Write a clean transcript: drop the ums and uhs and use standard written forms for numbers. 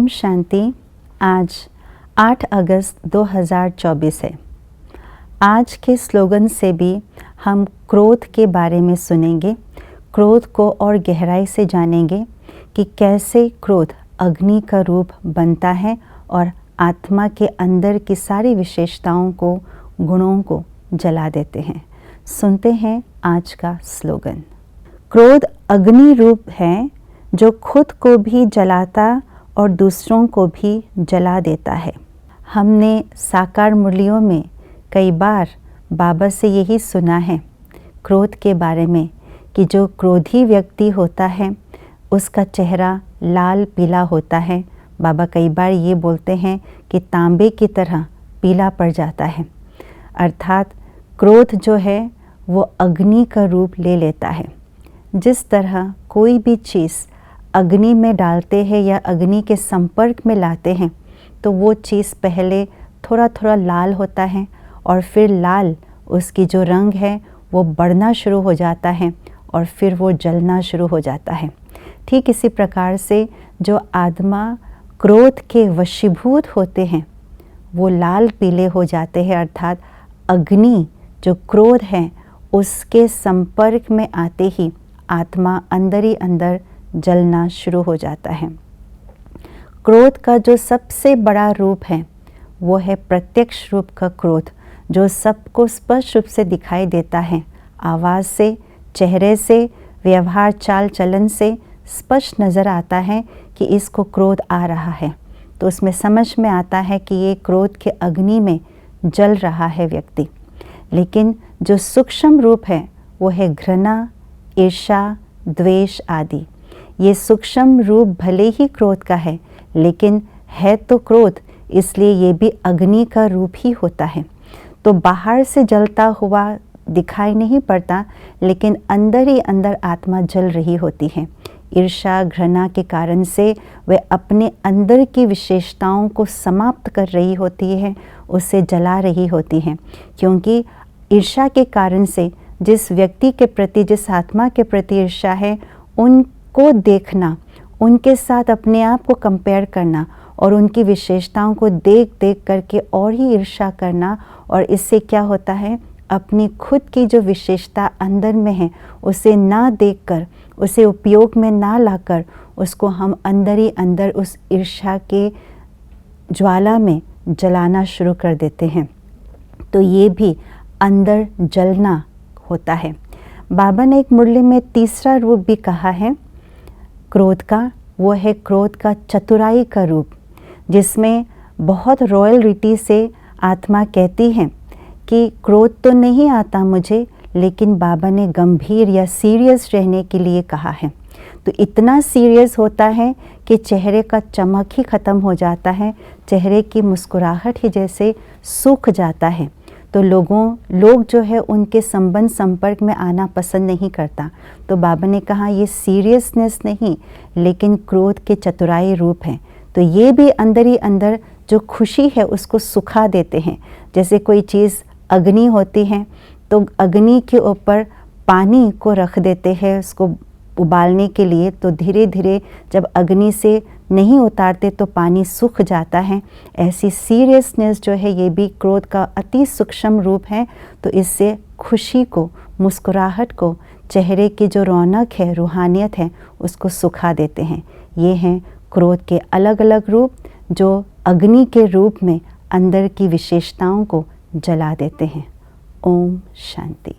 ओम शांति। आज 8 अगस्त 2024 है। आज के स्लोगन से भी हम क्रोध के बारे में सुनेंगे, क्रोध को और गहराई से जानेंगे कि कैसे क्रोध अग्नि का रूप बनता है और आत्मा के अंदर की सारी विशेषताओं को, गुणों को जला देते हैं। सुनते हैं आज का स्लोगन। क्रोध अग्नि रूप है जो खुद को भी जलाता और दूसरों को भी जला देता है। हमने साकार मुरलियों में कई बार बाबा से यही सुना है क्रोध के बारे में कि जो क्रोधी व्यक्ति होता है उसका चेहरा लाल पीला होता है। बाबा कई बार ये बोलते हैं कि तांबे की तरह पीला पड़ जाता है। अर्थात क्रोध जो है वो अग्नि का रूप ले लेता है। जिस तरह कोई भी चीज़ अग्नि में डालते हैं या अग्नि के संपर्क में लाते हैं तो वो चीज़ पहले थोड़ा थोड़ा लाल होता है और फिर लाल उसकी जो रंग है वो बढ़ना शुरू हो जाता है और फिर वो जलना शुरू हो जाता है। ठीक इसी प्रकार से जो आत्मा क्रोध के वशीभूत होते हैं वो लाल पीले हो जाते हैं। अर्थात अग्नि जो क्रोध है उसके संपर्क में आते ही आत्मा अंदर ही अंदर जलना शुरू हो जाता है। क्रोध का जो सबसे बड़ा रूप है वो है प्रत्यक्ष रूप का क्रोध, जो सबको स्पष्ट रूप से दिखाई देता है। आवाज़ से, चेहरे से, व्यवहार चाल चलन से स्पष्ट नज़र आता है कि इसको क्रोध आ रहा है। तो उसमें समझ में आता है कि ये क्रोध के अग्नि में जल रहा है व्यक्ति। लेकिन जो सूक्ष्म रूप है वो है घृणा, ईर्ष्या, द्वेष आदि। ये सूक्ष्म रूप भले ही क्रोध का है लेकिन है तो क्रोध, इसलिए ये भी अग्नि का रूप ही होता है। तो बाहर से जलता हुआ दिखाई नहीं पड़ता लेकिन अंदर ही अंदर आत्मा जल रही होती है। ईर्ष्या, घृणा के कारण से वह अपने अंदर की विशेषताओं को समाप्त कर रही होती है, उसे जला रही होती है। क्योंकि ईर्ष्या के कारण से जिस व्यक्ति के प्रति, जिस आत्मा के प्रति ईर्ष्या है, उनको देखना, उनके साथ अपने आप को कंपेयर करना और उनकी विशेषताओं को देख देख करके और ही ईर्ष्या करना। और इससे क्या होता है, अपनी खुद की जो विशेषता अंदर में है उसे ना देखकर, उसे उपयोग में ना लाकर उसको हम अंदर ही अंदर उस ईर्ष्या के ज्वाला में जलाना शुरू कर देते हैं। तो ये भी अंदर जलना होता है। बाबा ने एक मुरली में तीसरा रूप भी कहा है क्रोध का, वो है क्रोध का चतुराई का रूप, जिसमें बहुत रॉयल्टी से आत्मा कहती है कि क्रोध तो नहीं आता मुझे, लेकिन बाबा ने गंभीर या सीरियस रहने के लिए कहा है। तो इतना सीरियस होता है कि चेहरे का चमक ही ख़त्म हो जाता है, चेहरे की मुस्कुराहट ही जैसे सूख जाता है। तो लोग जो है उनके संबंध संपर्क में आना पसंद नहीं करता। तो बाबा ने कहा ये सीरियसनेस नहीं लेकिन क्रोध के चतुराई रूप है। तो ये भी अंदर ही अंदर जो खुशी है उसको सुखा देते हैं। जैसे कोई चीज़ अग्नि होती है तो अग्नि के ऊपर पानी को रख देते हैं उसको उबालने के लिए, तो धीरे धीरे जब अग्नि से नहीं उतारते तो पानी सूख जाता है। ऐसी सीरियसनेस जो है ये भी क्रोध का अति सूक्ष्म रूप है। तो इससे खुशी को, मुस्कुराहट को, चेहरे की जो रौनक है, रूहानियत है, उसको सुखा देते हैं। ये हैं क्रोध के अलग अलग रूप जो अग्नि के रूप में अंदर की विशेषताओं को जला देते हैं। ओम शांति।